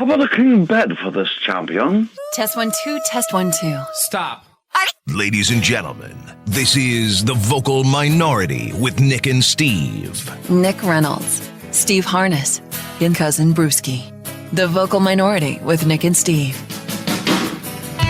How about a king bed for this champion? Test 1, 2, test 1, 2. Stop. Ladies and gentlemen, this is The Vocal Minority with Nick and Steve. Nick Reynolds, Steve Harness, and Cousin Brewski. The Vocal Minority with Nick and Steve.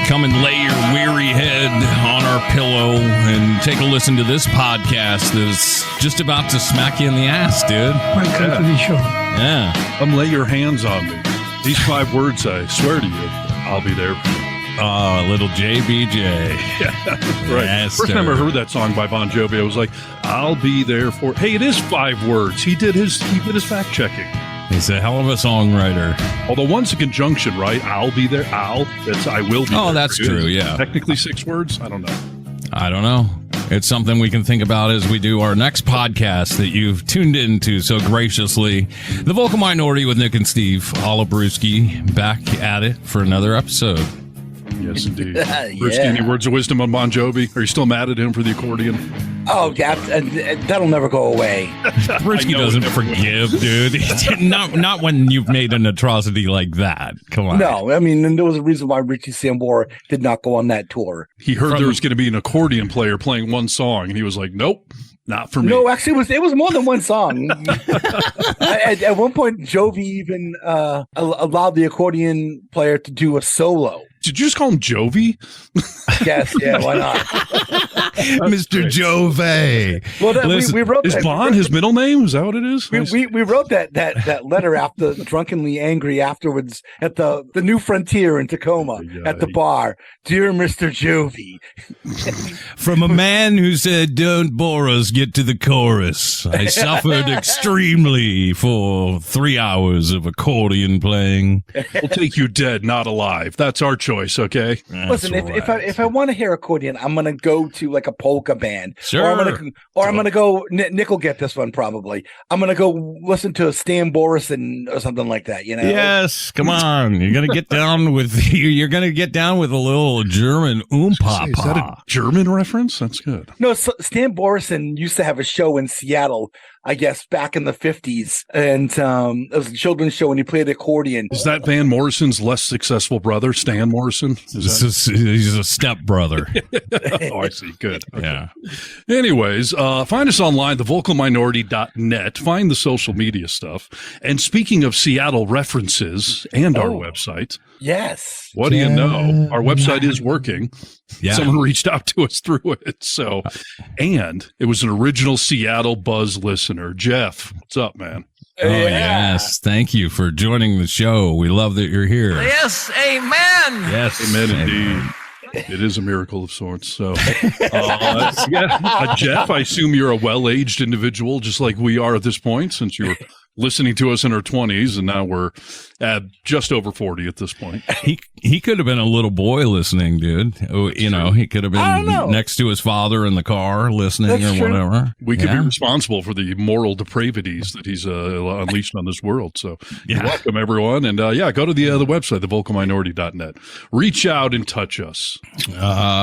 Come and lay your weary head on our pillow and take a listen to this podcast that's just about to smack you in the ass, dude. Welcome to the show. Yeah. Come lay your hands on me. These 5 words, I swear to you, I'll be there for you. Oh, little JBJ. Yeah, right. Yes, First time I heard that song by Bon Jovi, I was like, I'll be there for... Hey, it is 5 words. He did his fact checking. He's a hell of a songwriter. Although one's a conjunction, right? I'll be there. That's I will be there. Oh, that's true, yeah. Technically 6 words? I don't know. It's something we can think about as we do our next podcast that you've tuned into so graciously. The Vocal Minority with Nick and Steve. Olabrewski back at it for another episode. Yes, indeed. Brewski, any words of wisdom on Bon Jovi? Are you still mad at him for the accordion? Oh, yeah, that'll never go away. Brewski doesn't forgive, dude. Not when you've made an atrocity like that. Come on. No, I mean, there was a reason why Richie Sambora did not go on that tour. He heard there was going to be an accordion player playing one song, and he was like, nope. Not for me. No, actually, it was more than one song. At one point, Jovi even allowed the accordion player to do a solo. Did you just call him Jovi? Yes, yeah, why not? Mr. Jovi. Well, we wrote is that. Bond his middle name? Is that what it is? We wrote that letter after drunkenly angry afterwards at the New Frontier in Tacoma at the bar. Dear Mr. Jovi. From a man who said, don't bore us, get to the chorus. I suffered extremely for 3 hours of accordion playing. We'll take you dead, not alive. That's our choice, okay? Listen, if I want to hear accordion, I'm gonna go to like a polka band, sure, or I'm gonna go. Nick will get this one probably. I'm gonna go listen to Stan Borison or something like that. You know? Yes, come on. You're gonna get down with a little German Is that a German reference? That's good. No, Stan Borison used to have a show in Seattle, I guess, back in the 50s. And it was a children's show, and he played accordion. Is that Van Morrison's less successful brother, Stan Morrison? He's a stepbrother. Oh, I see. Good. Okay. Yeah. Anyways, find us online, thevocalminority.net. Find the social media stuff. And speaking of Seattle references and our website. Yes. What do you know? Our website is working. Yeah. Someone reached out to us through it. So, and it was an original Seattle Buzz listener. Jeff, what's up, man? Oh, yes. Thank you for joining the show. We love that you're here. Yes, amen. Yes. Amen, indeed. It is a miracle of sorts. So, Jeff, I assume you're a well-aged individual, just like we are at this point, since you were listening to us in our 20s, and now we're at just over 40 at this point. He could have been a little boy listening, dude. You know, he could have been next to his father in the car listening. That's or true. Whatever. We could be responsible for the moral depravities that he's unleashed on this world. So you're welcome, everyone. And go to the website, thevocalminority.net. Reach out and touch us.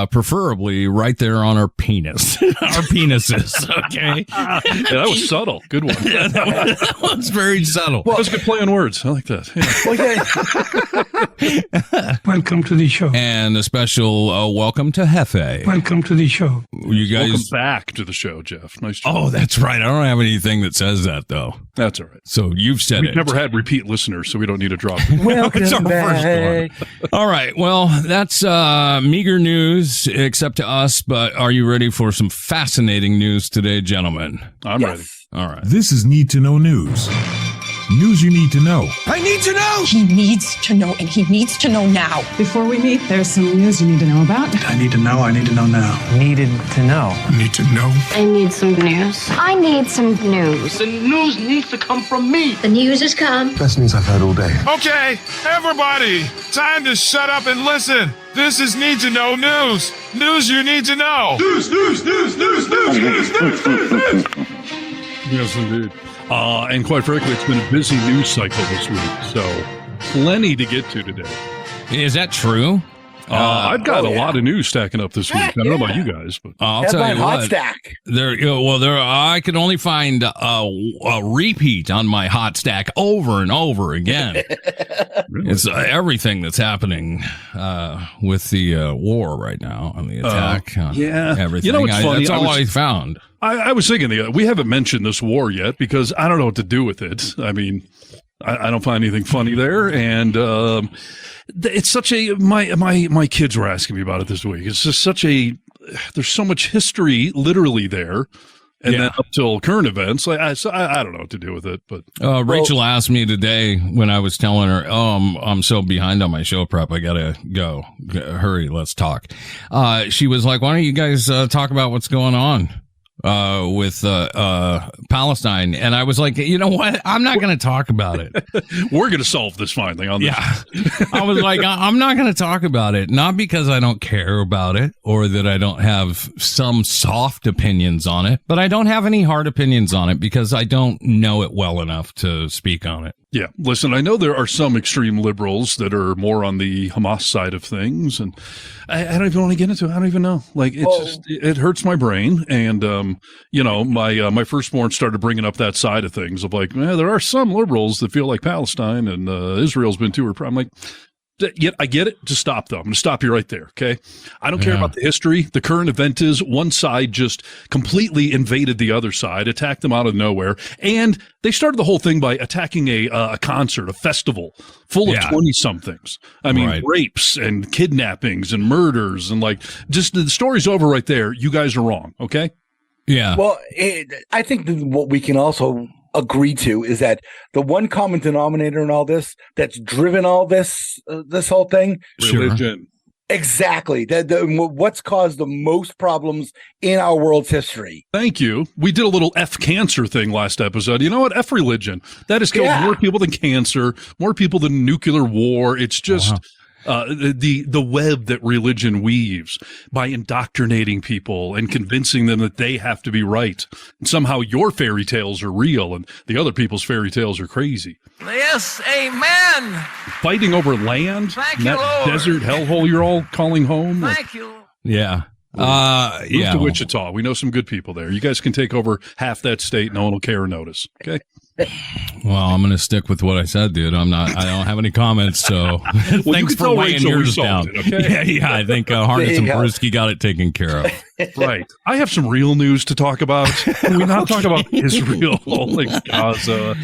Preferably right there on our penis. Our penises, okay? Yeah, that was subtle. Good one. Yeah, that was very subtle. Well, that was a good play on words. I like that. Yeah. Welcome to the show. And a special welcome to Hefe. Welcome to the show. You guys, welcome back to the show, Jeff. Nice job. Oh, that's right. I don't have anything that says that, though. That's all right. So you've said We've never had repeat listeners, so we don't need to drop it. Welcome it's our back. first one. All right. Well, that's meager news, except to us. But are you ready for some fascinating news today, gentlemen? I'm ready. All right. This is Need to Know News. News you need to know. I need to know. He needs to know, and he needs to know now. Before we meet, there's some news you need to know about. I need to know. I need to know now. Needed to know. Need to know. I need some news. I need some news. The news needs to come from me. The news has come. Best news I've heard all day. Okay, everybody, time to shut up and listen. This is Need to Know News. News you need to know. News. Yes, indeed. And quite frankly, it's been a busy news cycle this week, so plenty to get to today. Is that true? I've got a lot of news stacking up this week. I don't know about you guys, but I'll tell you hot what. stack. I can only find a repeat on my hot stack over and over again. Really? It's everything that's happening with the war right now and the attack. Everything. You know what's funny? That's all I found. I was thinking we haven't mentioned this war yet because I don't know what to do with it. I mean, I don't find anything funny there, and it's such a my kids were asking me about it this week. It's just there's so much history literally there, and then up till current events. I don't know what to do with it. But Rachel asked me today when I was telling her, I'm so behind on my show prep, I gotta go. Hurry, let's talk. She was like, why don't you guys talk about what's going on with Palestine? And I was like, you know what? I'm not going to talk about it. We're going to solve this finally on this. Yeah. I was like, I'm not going to talk about it. Not because I don't care about it or that I don't have some soft opinions on it, but I don't have any hard opinions on it because I don't know it well enough to speak on it. Yeah. Listen, I know there are some extreme liberals that are more on the Hamas side of things, and I don't even want to get into it. I don't even know. Like, it hurts my brain. And, my firstborn started bringing up that side of things of like, there are some liberals that feel like Palestine and Israel's been too. I'm like, yeah, I get it. Just stop, though. I'm going to stop you right there, okay? I don't care about the history. The current event is one side just completely invaded the other side, attacked them out of nowhere, and they started the whole thing by attacking a concert, a festival full of 20-somethings. I mean, rapes and kidnappings and murders, and like, just the story's over right there. You guys are wrong, okay? Yeah. Well, I think that what we can also agree to is that the one common denominator in all this that's driven all this whole thing, religion. Exactly. What's caused the most problems in our world's history. Thank you. We did a little F cancer thing last episode. You know what? F religion. That has killed more people than cancer, more people than nuclear war. It's just the web that religion weaves by indoctrinating people and convincing them that they have to be right. And somehow your fairy tales are real and the other people's fairy tales are crazy. Yes, amen. Fighting over land, Thank you, that Lord. desert hellhole you're all calling home. Thank you. Yeah. Move to Wichita. We know some good people there. You guys can take over half that state. No one will care or notice. Okay. Well, I'm going to stick with what I said, dude. I don't have any comments. So thanks for laying yours down. Okay? Yeah. I think Harness and Brewski got it taken care of. Right. I have some real news to talk about. Can we not talk about Israel? Like Gaza.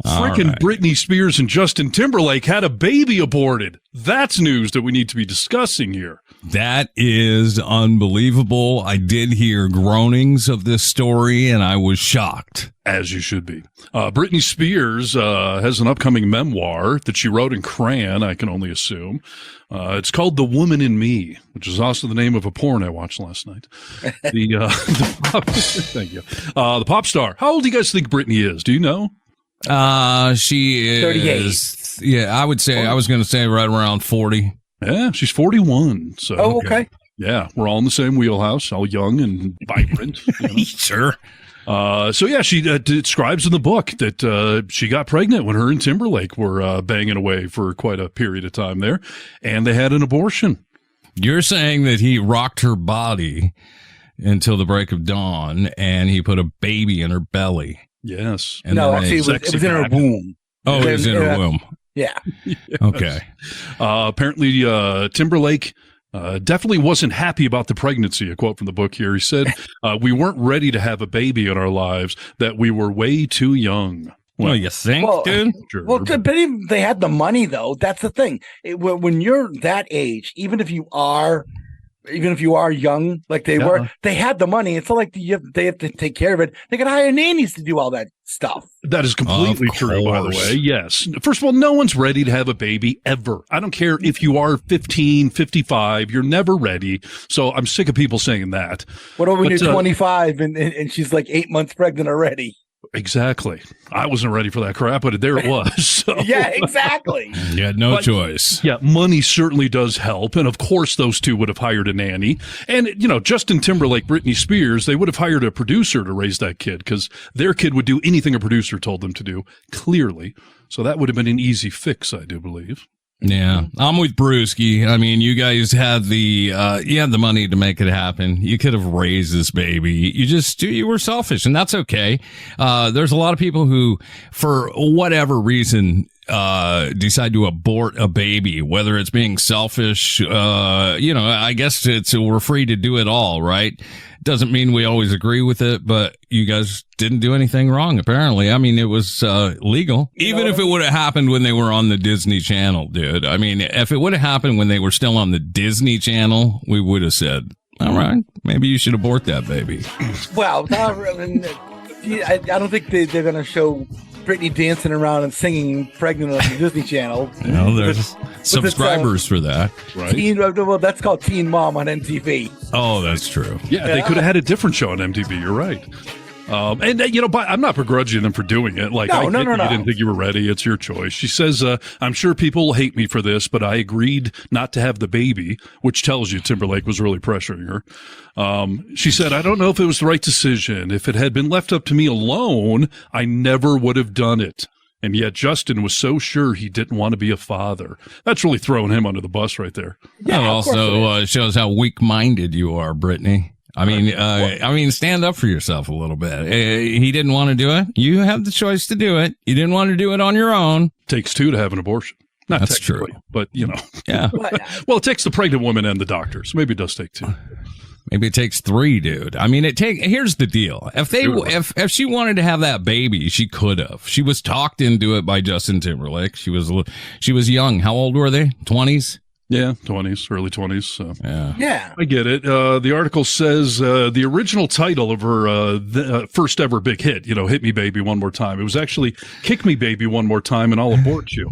Freaking Britney Spears and Justin Timberlake had a baby aborted. That's news that we need to be discussing here. That is unbelievable. I did hear groanings of this story, and I was shocked. As you should be. Britney Spears has an upcoming memoir that she wrote in crayon, I can only assume. It's called The Woman in Me, which is also the name of a porn I watched last night. Thank you. The pop star. How old do you guys think Britney is? Do you know? She is 38. Yeah, I would say, I was going to say right around 40. Yeah, she's 41. So okay. Yeah, we're all in the same wheelhouse, all young and vibrant. Sure. She describes in the book that she got pregnant when her and Timberlake were banging away for quite a period of time there, and they had an abortion. You're saying that he rocked her body until the break of dawn, and he put a baby in her belly. Yes. And no, actually, it was in her womb. Oh, it was in her womb. Yeah. Yes. Okay. Apparently, Timberlake definitely wasn't happy about the pregnancy. A quote from the book here. He said, we weren't ready to have a baby in our lives, that we were way too young. Well, you think, dude? Sure. Well, but even they had the money, though. That's the thing. When you're that age, even if you are young, like they were, they had the money. It's not like they have to take care of it. They can hire nannies to do all that stuff. That is completely true, by the way. Yes. First of all, no one's ready to have a baby ever. I don't care if you are 15, 55, you're never ready. So I'm sick of people saying that. What about when you're 25 and she's like 8 months pregnant already? Exactly. I wasn't ready for that crap, but there it was. So. Yeah, exactly. You had no choice. Yeah, money certainly does help. And of course, those two would have hired a nanny. And, Justin Timberlake, Britney Spears, they would have hired a producer to raise that kid because their kid would do anything a producer told them to do, clearly. So that would have been an easy fix, I do believe. Yeah, I'm with Brewski. I mean, you guys had the money to make it happen. You could have raised this baby. You were selfish, and that's okay. There's a lot of people who, for whatever reason, decide to abort a baby, whether it's being selfish. I guess we're free to do it all, right? Doesn't mean we always agree with it, but you guys didn't do anything wrong, apparently. I mean, it was legal. Even if it would have happened when they were on the Disney Channel, dude. I mean, if it would have happened when they were still on the Disney Channel, we would have said, all right, maybe you should abort that baby. Well, I don't think they're going to show Britney dancing around and singing pregnant on the Disney Channel. There's subscribers for that, right? Well, that's called Teen Mom on MTV. Oh, that's true. Yeah, they could have had a different show on MTV. You're right. But I'm not begrudging them for doing it. Like, no. You didn't think you were ready. It's your choice. She says, I'm sure people will hate me for this, but I agreed not to have the baby, which tells you Timberlake was really pressuring her. She said, I don't know if it was the right decision. If it had been left up to me alone, I never would have done it. And yet Justin was so sure he didn't want to be a father. That's really throwing him under the bus right there. Yeah, it also shows how weak-minded you are, Brittany. I mean, stand up for yourself a little bit. He didn't want to do it. You have the choice to do it. You didn't want to do it on your own. Takes two to have an abortion. Not That's true. But, Yeah. Well, it takes the pregnant woman and the doctors. Maybe it does take two. Maybe it takes three, dude. I mean, here's the deal. If she wanted to have that baby, she could have. She was talked into it by Justin Timberlake. She was young. How old were they? 20s? Yeah, 20s, early 20s. So. Yeah. I get it. The article says the original title of her first ever big hit, Hit Me Baby One More Time. It was actually Kick Me Baby One More Time and I'll Abort You.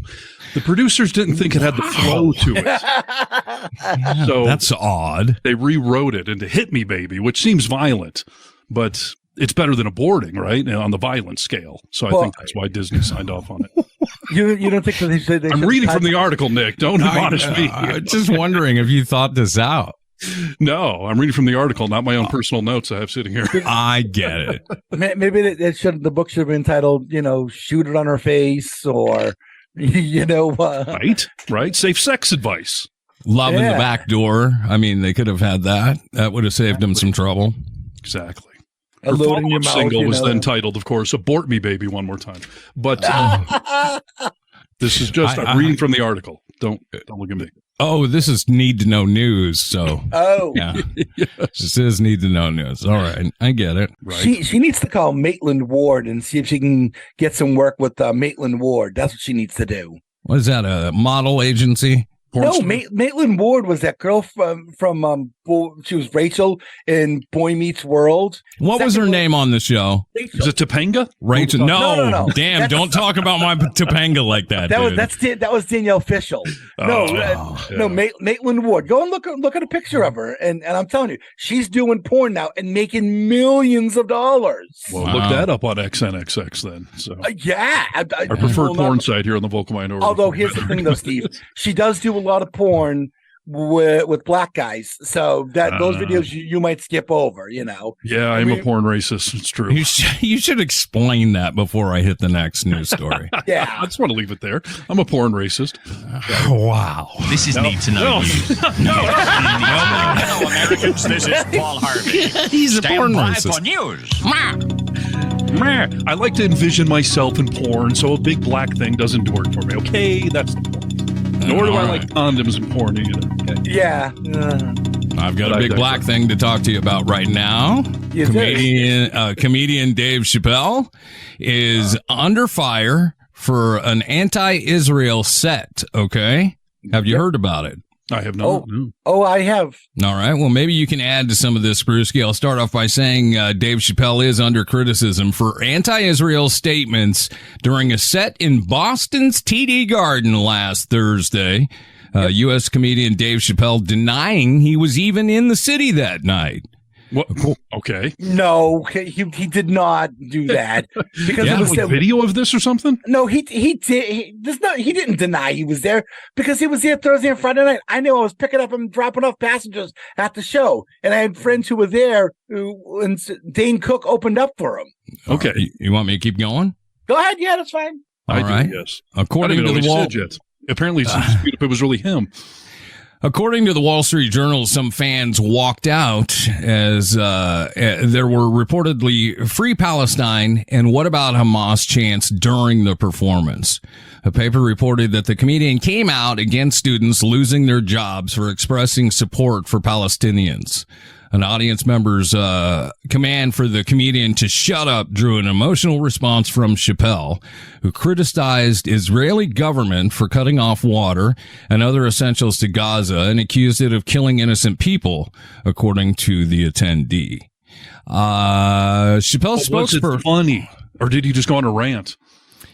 The producers didn't think it had the flow to it. So that's odd. They rewrote it into Hit Me Baby, which seems violent, but it's better than aborting, right? On the violence scale. So I think that's why Disney signed off on it. You don't think that they said I'm reading from the article, Nick. Don't admonish me. I'm just wondering if you thought this out. No, I'm reading from the article, not my own personal notes I have sitting here. I get it. Maybe the book should have been titled, Shoot It on Her Face or, Right. Safe sex advice. Love in the back door. I mean, they could have had that. That would have saved them some trouble. Exactly. A load in your mouth, single was then titled, of course, Abort Me Baby One More Time. But this is just, I'm reading from the article. Don't look at me. Oh, this is need to know news. So, yeah, yes. This is need to know news. All right, I get it. Right. She needs to call Maitland Ward and see if she can get some work with Maitland Ward. That's what she needs to do. What is that? A model agency? No, Maitland Ward was that girl from she was Rachel in Boy Meets World. What was her name on the show? Is it Topanga? Rachel. No. Damn, That's don't talk about my Topanga like that. That was Danielle Fishel. No, Maitland Ward. Go and look at a picture of her, and I'm telling you, she's doing porn now and making millions of dollars. Well, look that up on XNXX then. So our preferred porn site here on the Vocal Minority. Although here's the thing, though, Steve, she does do a lot of porn with black guys, so that those videos you might skip over, Yeah, I'm a porn racist. It's true. You should explain that before I hit the next news story. Yeah, I just want to leave it there. I'm a porn racist. Wow, this is need to know news. No, Americans. This is Paul Harvey. He's a porn racist. For news. I like to envision myself in porn, so a big black thing doesn't work for me. Okay, that's the point. Nor do I like condoms in porn either. Okay. Yeah. I've got a big black thing to talk to you about right now. Comedian Dave Chappelle is under fire for an anti-Israel set. Okay, have you heard about it? I have not. Oh, I have. All right. Well, maybe you can add to some of this, Brewski. I'll start off by saying Dave Chappelle is under criticism for anti-Israel statements during a set in Boston's TD Garden last Thursday. U.S. comedian Dave Chappelle denying he was even in the city that night. What? Okay. No, he did not do that because it was video of this or something. No, he didn't deny he was there because he was there Thursday and Friday night. I knew I was picking up and dropping off passengers at the show, and I had friends who were there. And Dane Cook opened up for him. Okay, you want me to keep going? Go ahead. Yeah, that's fine. All right. Yes. According to the Wall. Apparently, it's a dispute if it was really him. According to the Wall Street Journal, some fans walked out as there were reportedly Free Palestine and What About Hamas chants during the performance. The paper reported that the comedian came out against students losing their jobs for expressing support for Palestinians. An audience member's command for the comedian to shut up drew an emotional response from Chappelle, who criticized Israeli government for cutting off water and other essentials to Gaza and accused it of killing innocent people, according to the attendee. Chappelle's spokesperson... Was it funny, or did he just go on a rant?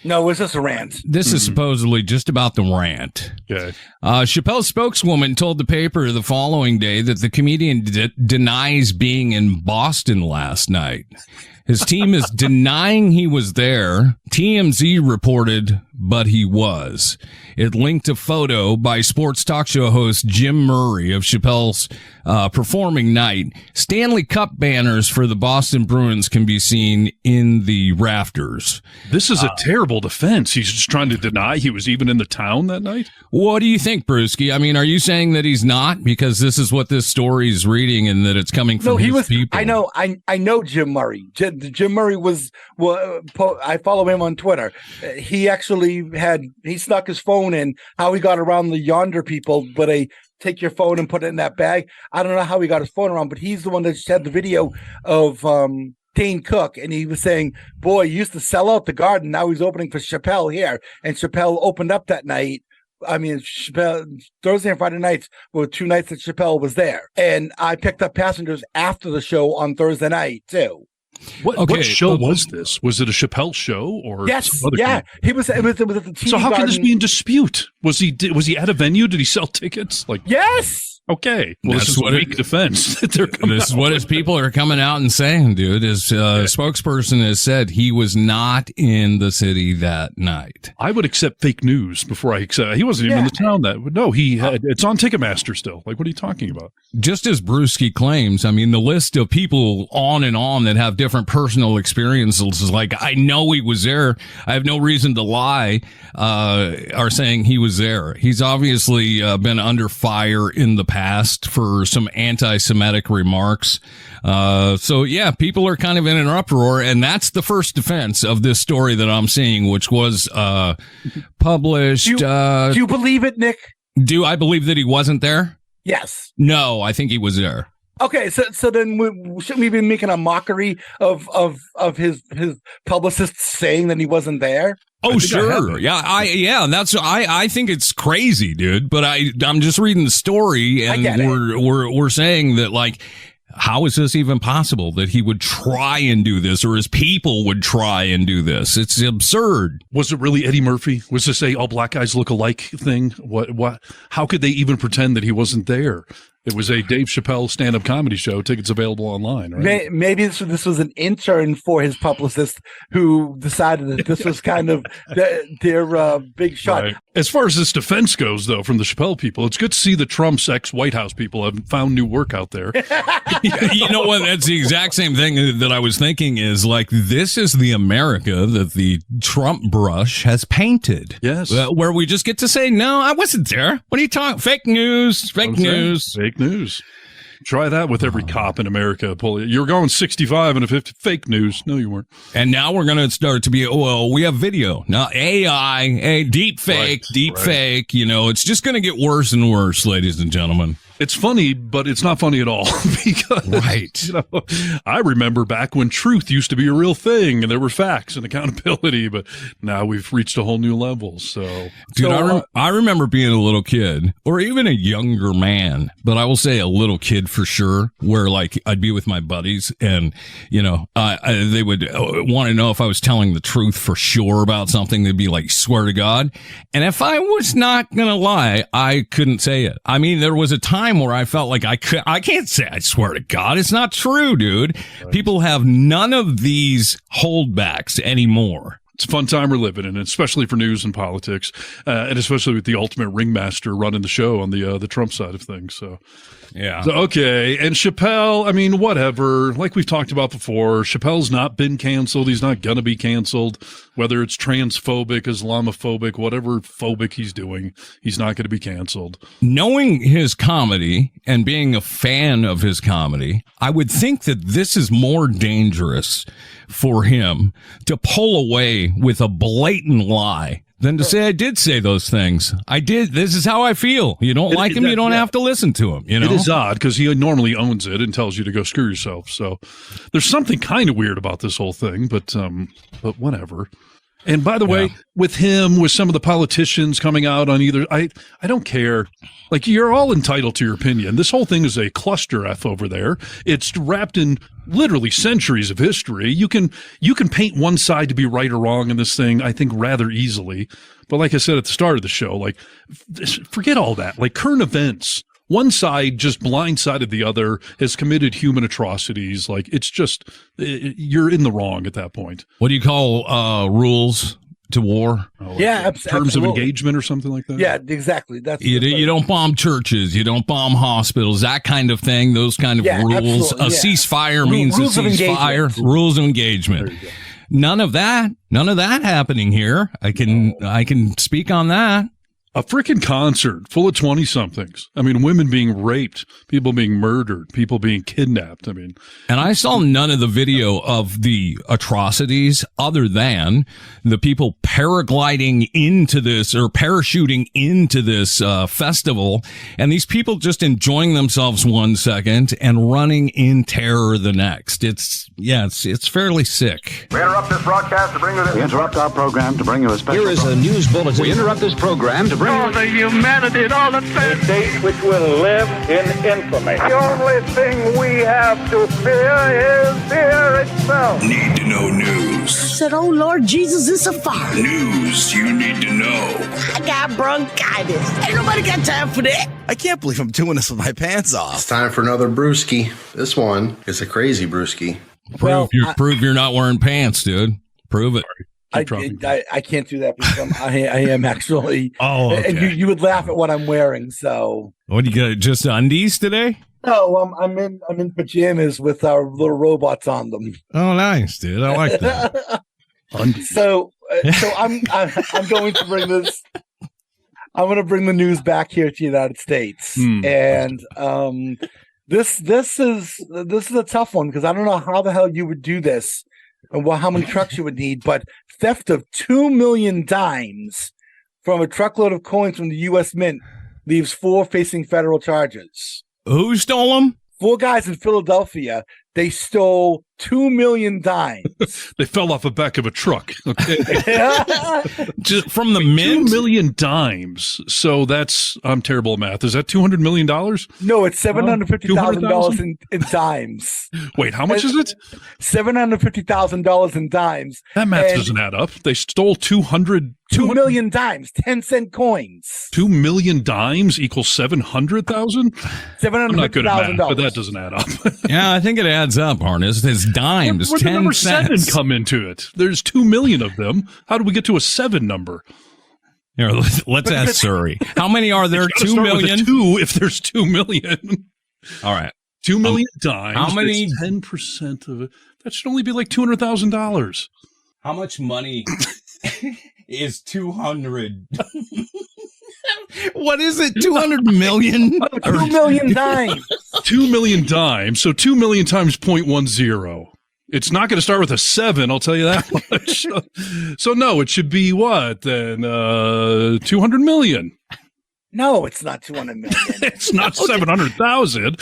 No, it was just a rant. This is supposedly just about the rant. Okay. Chappelle's spokeswoman told the paper the following day that the comedian denies being in Boston last night. His team is denying he was there. TMZ reported, but he was. It linked a photo by sports talk show host Jim Murray of Chappelle's performing night. Stanley Cup banners for the Boston Bruins can be seen in the rafters. This is a terrible defense. He's just trying to deny he was even in the town that night. What do you think, Brewski? I mean, are you saying that he's not because this is what this story is reading and that it's coming from his people? I know Jim Murray. Jim Murray was I follow him on Twitter. He actually he snuck his phone in. How he got around the Yonder people, but they take your phone and put it in that bag. I don't know how he got his phone around, but he's the one that had the video of Dane Cook, and he was saying, boy, he used to sell out the Garden. Now he's opening for Chappelle here. And Chappelle opened up that night. I mean, Chappelle, Thursday and Friday nights were 2 nights that Chappelle was there. And I picked up passengers after the show on Thursday night, too. What show was this? Was it a Chappelle show or? Yes, yeah. It was at the TV So how Garden. can this be in dispute? Was he at a venue? Did he sell tickets? Yes. Okay. Well, this is a weak defense. This is what his people are coming out and saying, dude. His spokesperson has said he was not in the city that night. I would accept fake news before I accept. He wasn't even in the town it's on Ticketmaster still. Like, what are you talking about? Just as Brewski claims, I mean, the list of people on and on that have different personal experiences is like, I know he was there. I have no reason to lie, are saying he was there. He's obviously been under fire in the past for some anti-Semitic remarks. So yeah, people are kind of in an uproar, and that's the first defense of this story that I'm seeing, which was published. Do you believe it, Nick? Do I believe that he wasn't there? Yes. No, I think he was there. Okay, so then shouldn't we be making a mockery of his publicist saying that he wasn't there? Oh, sure. I think it's crazy, dude. But I'm just reading the story, and we're saying that, like, how is this even possible that he would try and do this, or his people would try and do this? It's absurd. Was it really Eddie Murphy? Was this a all black guys look alike thing? What? How could they even pretend that he wasn't there? It was a Dave Chappelle stand-up comedy show. Tickets available online, right? Maybe this was an intern for his publicist who decided that this was kind of their big shot. Right. As far as this defense goes, though, from the Chappelle people, it's good to see the Trump's ex-White House people have found new work out there. You know what? That's the exact same thing that I was thinking is, like, this is the America that the Trump brush has painted. Yes. Where we just get to say, no, I wasn't there. What are you talking? Fake news. Fake news. Fake news. Try that with every cop in America. You're going 65 and a 50. Fake news. No, you weren't. And now we're going to start to be, we have video. Now, AI, deep fake. You know, it's just going to get worse and worse, ladies and gentlemen. It's funny, but it's not funny at all. Because, you know, I remember back when truth used to be a real thing and there were facts and accountability, but now we've reached a whole new level. So, dude, I remember being a little kid, or even a younger man, but I will say a little kid for sure, where, like, I'd be with my buddies and, you know, they would want to know if I was telling the truth for sure about something. They'd be like, swear to God. And if I was not going to lie, I couldn't say it. I mean, there was a time where I felt like I can't say I swear to God. It's not true, dude. Right. People have none of these holdbacks anymore. It's a fun time we're living in, especially for news and politics, and especially with the ultimate ringmaster running the show on the Trump side of things. So, yeah. So, okay. And Chappelle, I mean, whatever. Like we've talked about before, Chappelle's not been canceled. He's not going to be canceled. Whether it's transphobic, Islamophobic, whatever phobic he's doing, he's not going to be canceled. Knowing his comedy and being a fan of his comedy, I would think that this is more dangerous for him to pull away with a blatant lie than to say, I did say those things. I did. This is how I feel. You don't like him, you don't have to listen to him. You know? It is odd because he normally owns it and tells you to go screw yourself. So there's something kind of weird about this whole thing, but whatever. And by the way, with him, with some of the politicians coming out on either, I don't care. Like, you're all entitled to your opinion. This whole thing is a cluster F over there. It's wrapped in literally centuries of history. You can paint one side to be right or wrong in this thing, I think, rather easily. But like I said at the start of the show, like, forget all that. Like, current events. One side just blindsided the other, has committed human atrocities. Like, it's just, you're in the wrong at that point. What do you call rules to war? Terms of engagement or something like that? Yeah, exactly. That's you don't bomb churches. You don't bomb hospitals, that kind of thing, those kind of rules. A ceasefire means rules a ceasefire. Rules of engagement. None of that happening here. I can speak on that. A freaking concert full of 20-somethings. I mean, women being raped, people being murdered, people being kidnapped. I mean, and I saw none of the video of the atrocities other than the people paragliding into this or parachuting into this festival, and these people just enjoying themselves one second and running in terror the next. It's fairly sick. We interrupt this broadcast to bring you this. We interrupt our program to bring you a special. Here is a news bulletin. We interrupt this program to bring all the humanity and all the a date which will live in infamy. The only thing we have to fear is fear itself. Need to know news. I said, oh Lord Jesus, it's a fire. News you need to know. I got bronchitis. Ain't nobody got time for that. I can't believe I'm doing this with my pants off. It's time for another brewski. This one is a crazy brewski. Prove you're not wearing pants, dude. Prove it. I can't do that because I am actually. Oh, okay. And you would laugh at what I'm wearing. So what do you got? Just undies today? No, I'm in pajamas with our little robots on them. Oh, nice, dude. I like that. So I'm going to bring this. I'm going to bring the news back here to the United States, and this is a tough one because I don't know how the hell you would do this. And how many trucks you would need, but theft of 2 million dimes from a truckload of coins from the U.S. Mint leaves 4 facing federal charges. Who stole them? 4 guys in Philadelphia. They stole 2 million dimes. They fell off the back of a truck. Okay. Just from the mint? 2 million dimes. So that's, I'm terrible at math. Is that $200 million? No, it's $750,000 in dimes. Wait, how much is it? $750,000 in dimes. That math doesn't add up. They stole 2 million dimes, 10-cent coins. 2 million dimes equals 700,000? $750,000. I'm not good at math, but that doesn't add up. Yeah, I think it adds up, Harness. It's dimes, Where 10 the number cents. 7 come into it? There's 2 million of them. How do we get to a 7 number? Here, let's ask Surrey. How many are there? 2 million? 2 if there's 2 million. All right. 2 million dimes. How many? 10% of it. That should only be like $200,000. How much money is 200? What is it? 200 million? 2 million dimes. 2 million dimes. So 2 million times 0.10. It's not going to start with a 7, I'll tell you that much. So no, it should be what then? 200 million. No, it's not 200 million. It's not 700,000.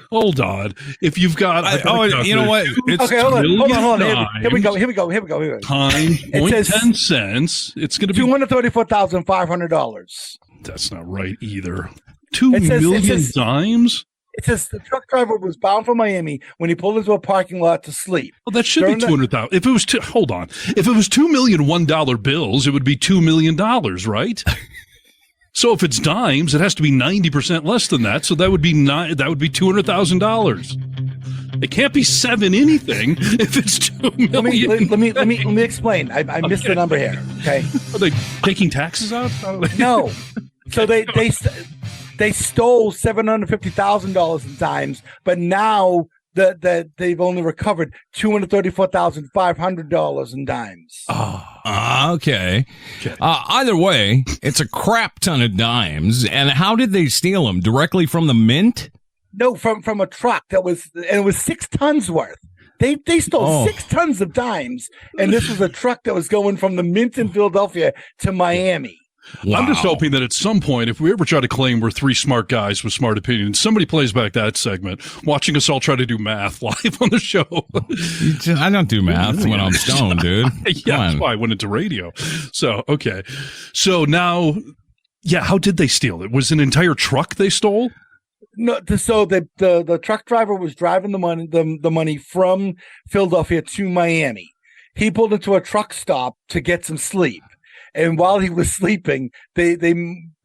Hold on. If you've got, you know what? It's okay, hold on. Here we go. Times 0.10 cents. It's going to be $234,500. That's not right either. 2 million dimes. It says the truck driver was bound for Miami when he pulled into a parking lot to sleep. Well, that should be 200,000. If it was hold on. If it was 2 million $1 bills, it would be $2 million, right? So if it's dimes, it has to be 90% less than that. So that would be $200,000. It can't be 7 anything if it's 2 million. Let me explain. I missed the number here. Okay. Are they taking taxes out? No. So they stole $750,000 in dimes, but now that they've only recovered $234,500 in dimes. Okay. Either way, it's a crap ton of dimes. And how did they steal them? Directly from the mint? No, from a truck it was 6 tons worth. They stole 6 tons of dimes, and this was a truck that was going from the mint in Philadelphia to Miami. Wow. I'm just hoping that at some point, if we ever try to claim we're 3 smart guys with smart opinions, somebody plays back that segment, watching us all try to do math live on the show. I don't do math when I'm stoned, dude. Yeah, that's why I went into radio. So, okay. So now, how did they steal it? Was an entire truck they stole? No, so the truck driver was driving the money from Philadelphia to Miami. He pulled into a truck stop to get some sleep. And while he was sleeping, they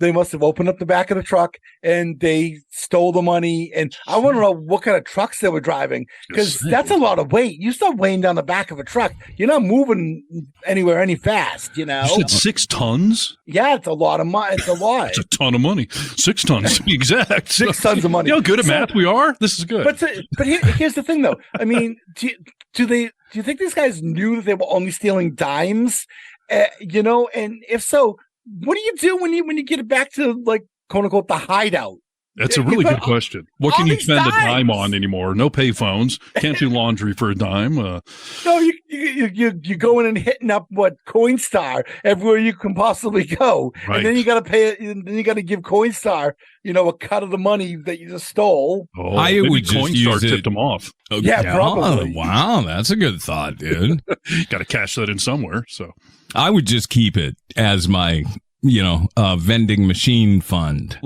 must have opened up the back of the truck and they stole the money. And I want to know what kind of trucks they were driving, because that's a lot of weight. You start weighing down the back of a truck, you're not moving anywhere any fast, You said 6 tons? Yeah, it's a lot of money. It's a lot. It's a ton of money. 6 tons to be exact. 6 tons of money. You know how good at math we are? This is good. But here's the thing, though. I mean, do you think these guys knew that they were only stealing dimes? And if so, what do you do when you get it back to, like, quote unquote, the hideout? That's a really good question. What can you spend a dime on anymore? No pay phones. Can't do laundry for a dime. No, you go in and hitting up Coinstar everywhere you can possibly go, right. And then you got to pay it. And then you got to give Coinstar, a cut of the money that you just stole. Oh, I would just Coinstar tipped them off. Okay. Yeah, probably. Wow, that's a good thought, dude. Got to cash that in somewhere. So I would just keep it as my vending machine fund,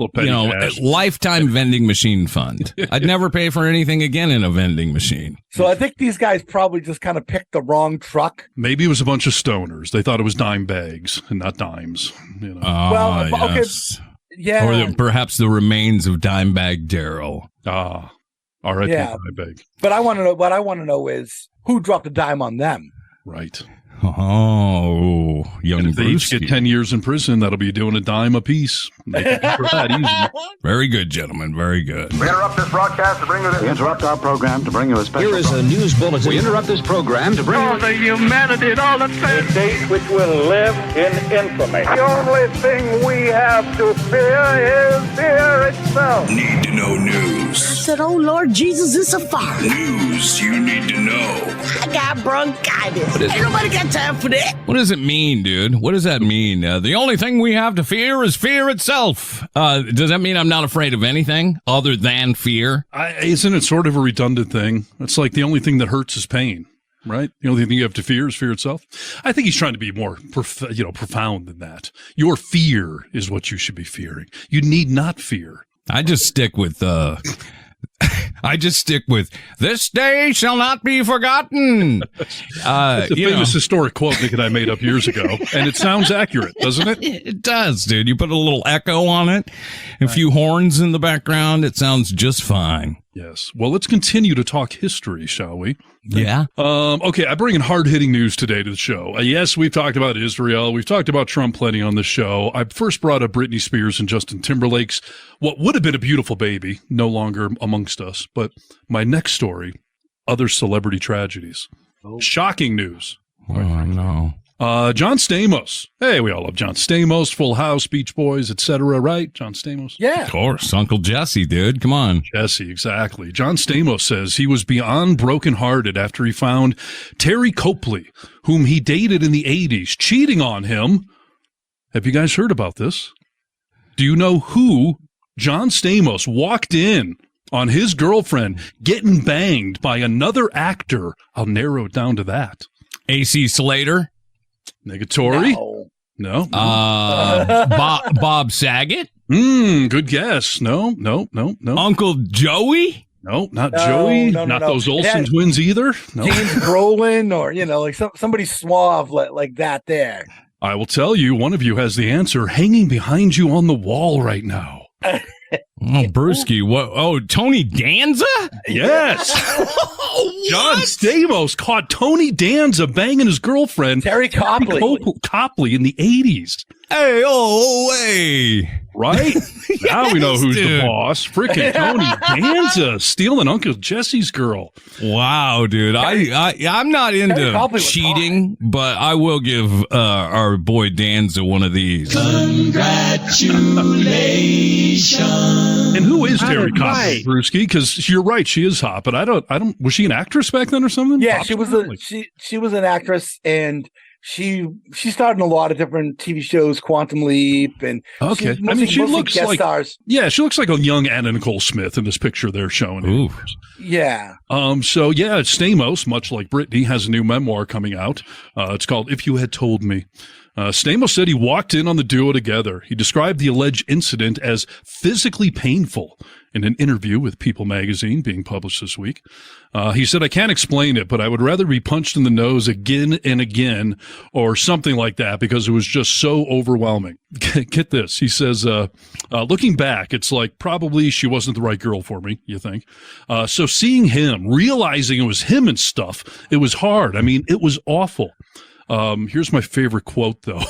lifetime vending machine fund. I'd never pay for anything again in a vending machine. So I think these guys probably just kind of picked the wrong truck. Maybe it was a bunch of stoners. They thought it was dime bags and not dimes. Okay. Yeah. Or perhaps the remains of Dimebag Darrell. All right. Yeah. Dimebag. But what I want to know is who dropped a dime on them. Right. Oh, young if they each get 10 years in prison, that'll be doing a dime apiece. They can for that easy. Very good, gentlemen. Very good. We interrupt this broadcast to bring you this. We interrupt our program to bring you a special. Here is a news bulletin. We interrupt this program to bring you the humanity and all the a date which will live in infamy. The only thing we have to fear is fear itself. Need to know news. I said, oh, Lord Jesus, it's a fire. News you need to know. I got bronchitis. Ain't nobody got time for that. What does it mean, dude? What does that mean? The only thing we have to fear is fear itself. Does that mean I'm not afraid of anything other than fear? Isn't it sort of a redundant thing? It's like the only thing that hurts is pain, right? The only thing you have to fear is fear itself. I think he's trying to be more, profound than that. Your fear is what you should be fearing. You need not fear. I just stick with this day shall not be forgotten. It's a famous historic quote Nick and I made up years ago, and it sounds accurate, doesn't it? It does, dude. You put a little echo on it, a few horns in the background, it sounds just fine. Yes. Well, let's continue to talk history, shall we? Yeah. Okay, I bring in hard-hitting news today to the show. Yes, we've talked about Israel. We've talked about Trump plenty on the show. I first brought up Britney Spears and Justin Timberlake's what would have been a beautiful baby, no longer amongst us. But my next story, other celebrity tragedies. Oh. Shocking news. Oh, no. John Stamos. Hey, we all love John Stamos, Full House, Beach Boys, etc., right? John Stamos? Yeah. Of course. Uncle Jesse, dude. Come on. Jesse, exactly. John Stamos says he was beyond brokenhearted after he found Terry Copley, whom he dated in the 80s, cheating on him. Have you guys heard about this? Do you know who John Stamos walked in on his girlfriend getting banged by another actor? I'll narrow it down to that. AC Slater? Negatory? No. Bob Saget? Good guess. No. Uncle Joey? No, not Joey. Not those Olsen twins either. No. James Brolin or, like somebody suave like that there. I will tell you, one of you has the answer hanging behind you on the wall right now. Oh, Brewski, what? Oh, Tony Danza? Yes. John Stamos caught Tony Danza banging his girlfriend, Terry Copley, in the 80s. Hey, oh, hey. Right? Now we know who's the boss. Freaking Tony Danza stealing Uncle Jesse's girl. Wow, dude. I'm not into cheating, but I will give our boy Danza one of these. Congratulations. And who is Terry Copley, Brewski? Because you're right, she is hot, but I don't. Was she an actress back then or something? Yeah, she was an actress, and she starred in a lot of different TV shows, Quantum Leap, and she looks guest like stars. Yeah, she looks like a young Anna Nicole Smith in this picture they're showing. Ooh. Yeah. So yeah, Stamos, much like Britney, has a new memoir coming out. It's called "If You Had Told Me." Stamos said he walked in on the duo together. He described the alleged incident as physically painful in an interview with People magazine being published this week. He said, "I can't explain it, but I would rather be punched in the nose again and again or something like that because it was just so overwhelming." Get this. He says, looking back, it's like probably she wasn't the right girl for me, you think? So seeing him, realizing it was him and stuff, it was hard. I mean, it was awful. Here's my favorite quote, though.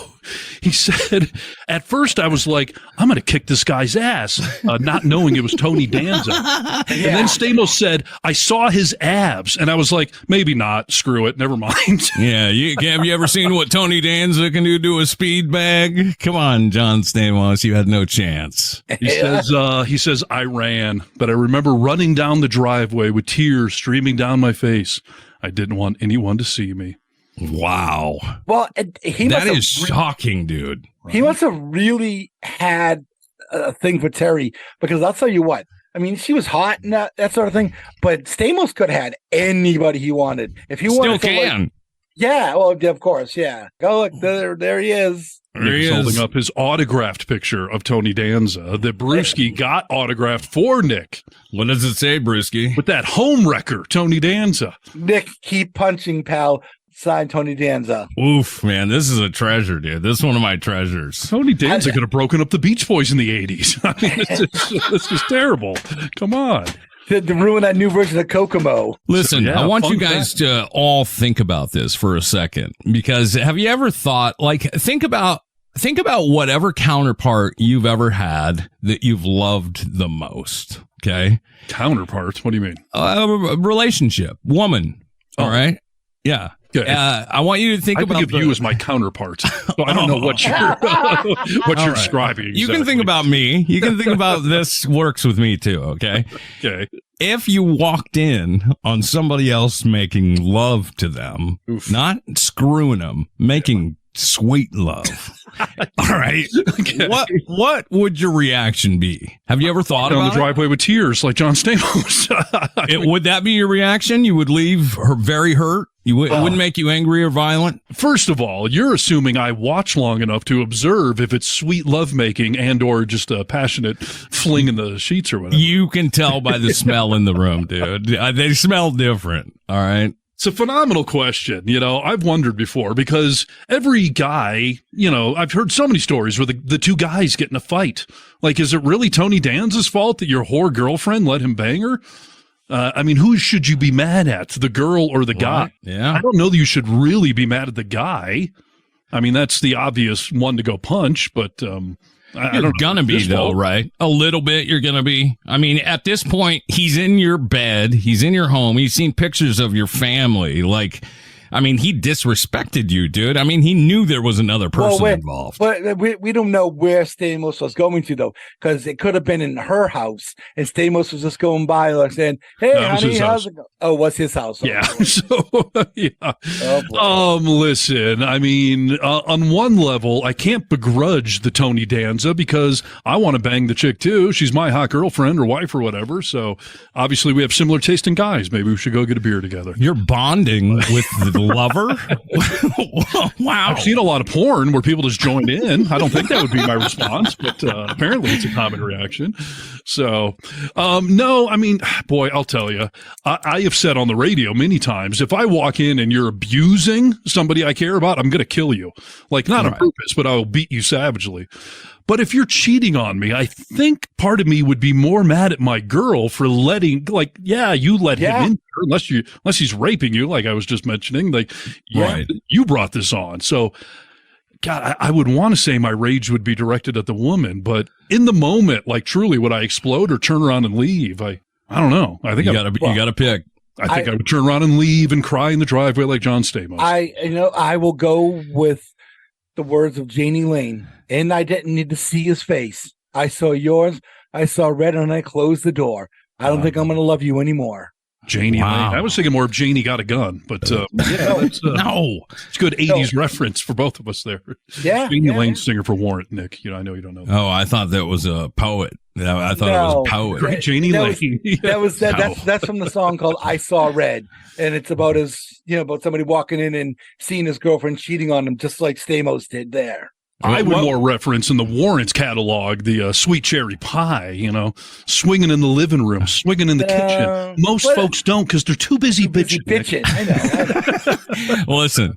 He said, "At first I was like, I'm going to kick this guy's ass, not knowing it was Tony Danza." And then Stamos said, "I saw his abs, and I was like, maybe not. Screw it. Never mind." Yeah. Have you ever seen what Tony Danza can do to a speed bag? Come on, John Stamos. You had no chance. He says, "I ran, but I remember running down the driveway with tears streaming down my face. I didn't want anyone to see me." Wow. Well, that is shocking, dude. He must have really had a thing for Terry, because I'll tell you what. I mean, she was hot and that sort of thing, but Stamos could have had anybody he wanted. If he wanted to, can. Yeah, well, of course, yeah. Go look, there he is. He's holding up his autographed picture of Tony Danza that Brewski got autographed for Nick. What does it say, Brewski? With that homewrecker, Tony Danza. Nick, keep punching, pal. Signed, Tony Danza. Oof, man, this is a treasure, dude. This is one of my treasures. Tony Danza could have broken up the Beach Boys in the 80s. I mean, this is terrible. Come on. To ruin that new version of Kokomo. Listen, I want you guys to all think about this for a second, because have you ever thought, think about whatever counterpart you've ever had that you've loved the most, okay? Counterpart? What do you mean? A relationship. Woman. All right? Yeah. I want you to think about you as my counterpart. So I don't know what you're describing. Exactly. You can think about me. You can think about this works with me too. Okay. Okay. If you walked in on somebody else making love to them, not screwing them, making sweet love. All right. Okay. What would your reaction be? Have you ever thought about on the driveway with tears like John Stamos? Would that be your reaction? You would leave her very hurt? It wouldn't make you angry or violent? First of all, you're assuming I watch long enough to observe if it's sweet lovemaking and or just a passionate fling in the sheets or whatever. You can tell by the smell in the room, dude. They smell different. All right. It's a phenomenal question. I've wondered before, because every guy, I've heard so many stories where the two guys get in a fight. Like, is it really Tony Danza's fault that your whore girlfriend let him bang her? I mean, who should you be mad at, the girl or the guy? Yeah. I don't know that you should really be mad at the guy. I mean, that's the obvious one to go punch, but you're gonna be, though, right? A little bit you're gonna be. I mean, at this point, he's in your bed. He's in your home. He's seen pictures of your family. I mean, he disrespected you, dude. I mean, he knew there was another person involved. But we don't know where Stamos was going to, though, because it could have been in her house, and Stamos was just going by, saying, "Hey, honey, how's it going?" Oh, what's his house? Yeah. So, yeah. Listen, I mean, on one level, I can't begrudge the Tony Danza because I want to bang the chick, too. She's my hot girlfriend or wife or whatever. So, obviously, we have similar taste in guys. Maybe we should go get a beer together. You're bonding with the lover? Wow. I've seen a lot of porn where people just join in. I don't think that would be my response, but apparently it's a common reaction. So, no, I mean, boy, I'll tell you, I have said on the radio many times, if I walk in and you're abusing somebody I care about, I'm going to kill you. Not on purpose, but I will beat you savagely. But if you're cheating on me, I think part of me would be more mad at my girl for letting, like, you let him in there, unless he's raping you, like I was just mentioning. Like, you brought this on. So, God, I would want to say my rage would be directed at the woman, but in the moment, like, truly, would I explode or turn around and leave? I don't know. I think you got to pick. I think I would turn around and leave and cry in the driveway like John Stamos. I will go with the words of Janie Lane. And I didn't need to see his face. I saw yours. I saw red, and I closed the door. I don't think I'm going to love you anymore. Janie Lane. I was thinking more of Janie Got a Gun, but that's no. It's a good 80s reference for both of us there. Yeah. Janie Lane, singer for Warrant, Nick. I know you don't know that. Oh, I thought that was a poet. I thought it was a poet. Great Janie Lane. That's from the song called I Saw Red. And it's about about somebody walking in and seeing his girlfriend cheating on him, just like Stamos did there. I would more reference in the Warrants catalog the sweet cherry pie, swinging in the living room, swinging in the kitchen. Most folks don't because they're too busy bitching. I know. Well, listen,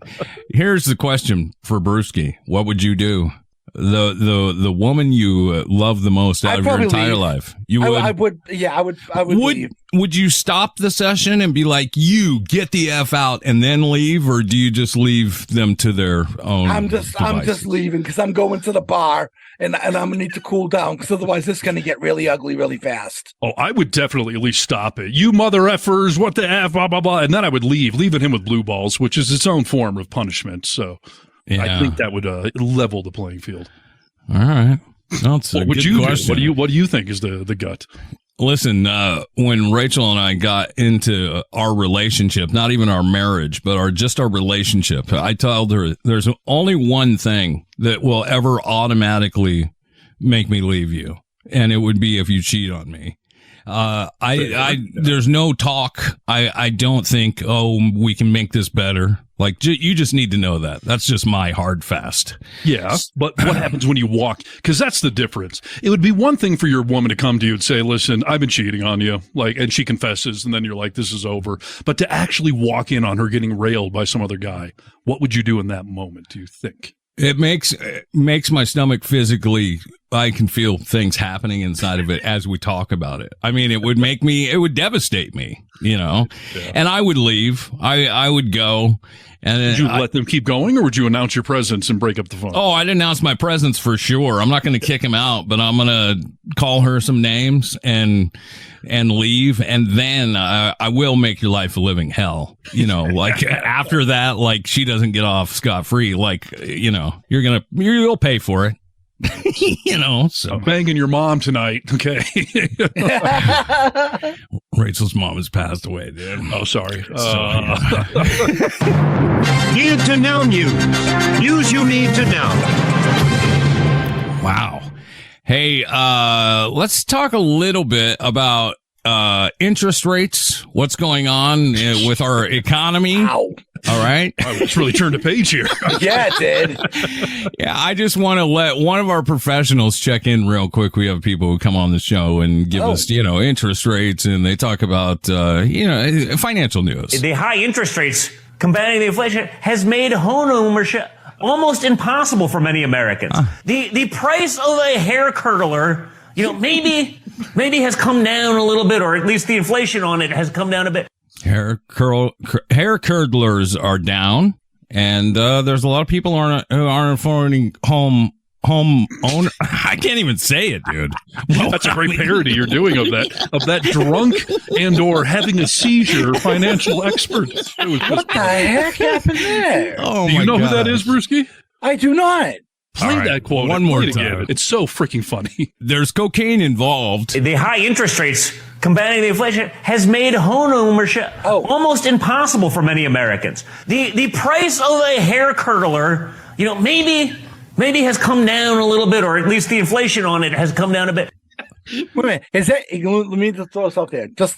here's the question for Brewski. What would you do? The woman you love the most out of your entire life. You would. I would. Yeah, I would leave. Would you stop the session and be like, "You get the F out," and then leave, or do you just leave them to their own? I'm just leaving because I'm going to the bar and I'm gonna need to cool down because otherwise this is gonna get really ugly really fast. Oh, I would definitely at least stop it. You mother effers, what the F, blah blah blah, and then I would leaving him with blue balls, which is its own form of punishment. So. Yeah. I think that would level the playing field. All right. That's a good question. What do you think is the gut? Listen, when Rachel and I got into our relationship, not even our marriage, but our relationship, I told her there's only one thing that will ever automatically make me leave you, and it would be if you cheat on me. There's no talk. I don't think, we can make this better. Like, you just need to know that. That's just my hard fast. Yeah, but what happens when you walk? Because that's the difference. It would be one thing for your woman to come to you and say, listen, I've been cheating on you. And she confesses, and then you're like, this is over. But to actually walk in on her getting railed by some other guy, what would you do in that moment, do you think? It makes my stomach physically, I can feel things happening inside of it as we talk about it. I mean, it would devastate me, Yeah. And I would leave. I would go. And would you let them keep going, or would you announce your presence and break up the phone? Oh, I'd announce my presence for sure. I'm not going to kick him out, but I'm going to call her some names and leave. And then I will make your life a living hell. Like after that, like she doesn't get off scot-free. Like, you'll pay for it. So I'm banging your mom tonight. Okay. Rachel's mom has passed away, dude. Oh, sorry. Need to know news. News you need to know. Wow. Hey, let's talk a little bit about interest rates. What's going on with our economy? Ow. All right. I just really turned a page here. Yeah, it did. Yeah, I just want to let one of our professionals check in real quick. We have people who come on the show and give us, interest rates, and they talk about, financial news. The high interest rates combating the inflation has made homeownership almost impossible for many Americans. The price of a hair curler, maybe has come down a little bit, or at least the inflation on it has come down a bit. Hair curdlers are down, and there's a lot of people who aren't affording home owner. I can't even say it, dude. That's a great parody you're doing of that drunk and or having a seizure financial expert. What the heck happened there? Oh, do you know who that is, Brewski? I do not. Play that quote one more time. It's so freaking funny. There's cocaine involved. The high interest rates combating the inflation has made homeownership almost impossible for many Americans. The price of a hair curler, maybe has come down a little bit, or at least the inflation on it has come down a bit. Wait a minute. Let me just throw this out there. Just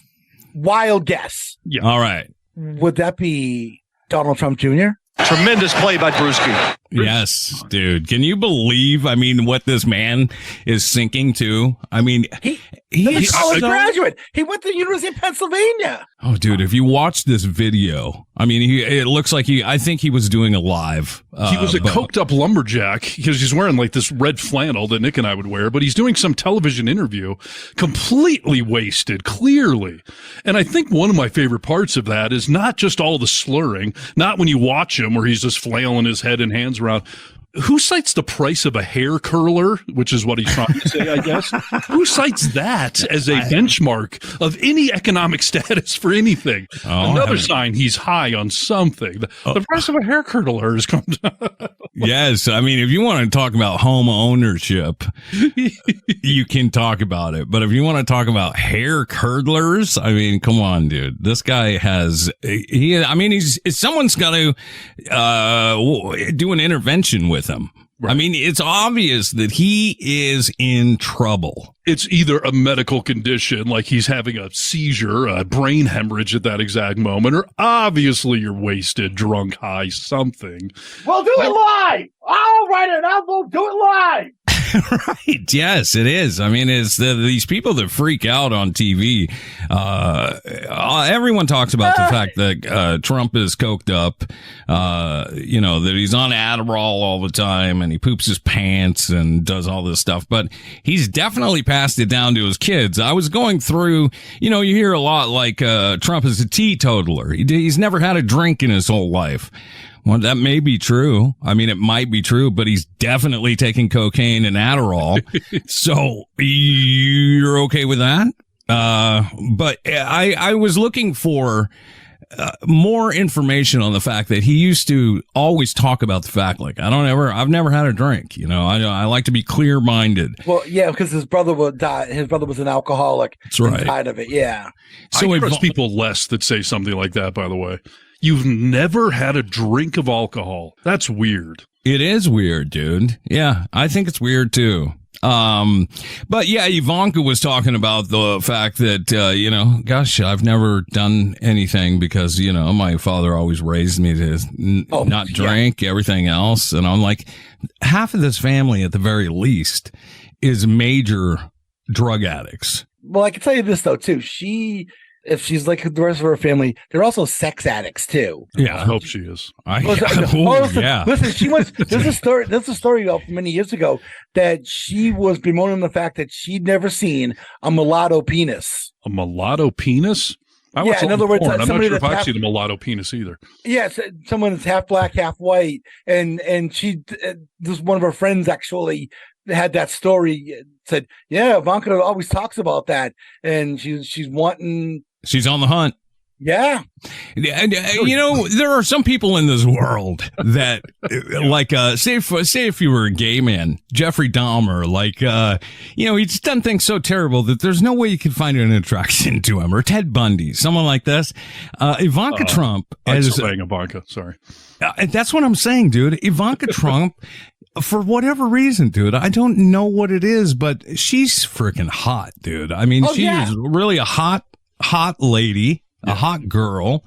wild guess. Yeah. All right. Would that be Donald Trump Jr.? Tremendous play by Brewski. Yes, dude. Can you believe, what this man is sinking to? He's a college graduate. He went to the University of Pennsylvania. Oh, dude, if you watch this video, I mean, it looks like I think he was doing a live. He was a coked up lumberjack because he's wearing like this red flannel that Nick and I would wear, but he's doing some television interview, completely wasted, clearly. And I think one of my favorite parts of that is not just all the slurring, not when you watch him where he's just flailing his head and hands around. Who cites the price of a hair curler, which is what he's trying to say, I guess? Who cites that as a benchmark of any economic status for anything? Another sign he's high on something. The price of a hair curler has come down. Yes. I mean, if you want to talk about home ownership, you can talk about it. But if you want to talk about hair curdlers, I mean, come on, dude. This guy someone's got to do an intervention with him. Right. I mean, it's obvious that he is in trouble. It's either a medical condition, like he's having a seizure, a brain hemorrhage at that exact moment, or obviously you're wasted, drunk, high, something. Well, do it live. I'll write it out. We'll do it live. Right. Yes, it is. I mean, it's these people that freak out on TV. Everyone talks about the fact that Trump is coked up, that he's on Adderall all the time and he poops his pants and does all this stuff. But he's definitely passed it down to his kids. I was going through, you hear a lot like Trump is a teetotaler. He's never had a drink in his whole life. Well, that may be true. I mean, it might be true, but he's definitely taking cocaine and Adderall. So you're okay with that? But I was looking for more information on the fact that he used to always talk about the fact, like, I've never had a drink. I like to be clear minded. Well, yeah, because his brother would die. His brother was an alcoholic. That's right. And died of it. Yeah. So I trust people less that say something like that, by the way. You've never had a drink of alcohol. That's weird. It is weird, dude. Yeah, I think it's weird too. But yeah, Ivanka was talking about the fact that, gosh, I've never done anything because, my father always raised me to not drink, everything else. And I'm like, half of this family at the very least is major drug addicts. Well, I can tell you this though, too. If she's like the rest of her family, they're also sex addicts too. Yeah, I hope she is. Listen, she was. There's a story. There's a story from many years ago that she was bemoaning the fact that she'd never seen a mulatto penis. A mulatto penis? In other words, I'm not sure if I've seen a mulatto penis either. Yes, someone that's half black, half white, and she. This one of her friends actually had that story. Said, yeah, Ivanka always talks about that, and she's wanting. She's on the hunt. Yeah. There are some people in this world that, like, say if you were a gay man, Jeffrey Dahmer, like, he's done things so terrible that there's no way you could find an attraction to him, or Ted Bundy, someone like this. Ivanka Trump. I'm still saying Ivanka, sorry. That's what I'm saying, dude. Ivanka Trump, for whatever reason, dude, I don't know what it is, but she's freaking hot, dude. I mean, is really a hot lady, a hot girl,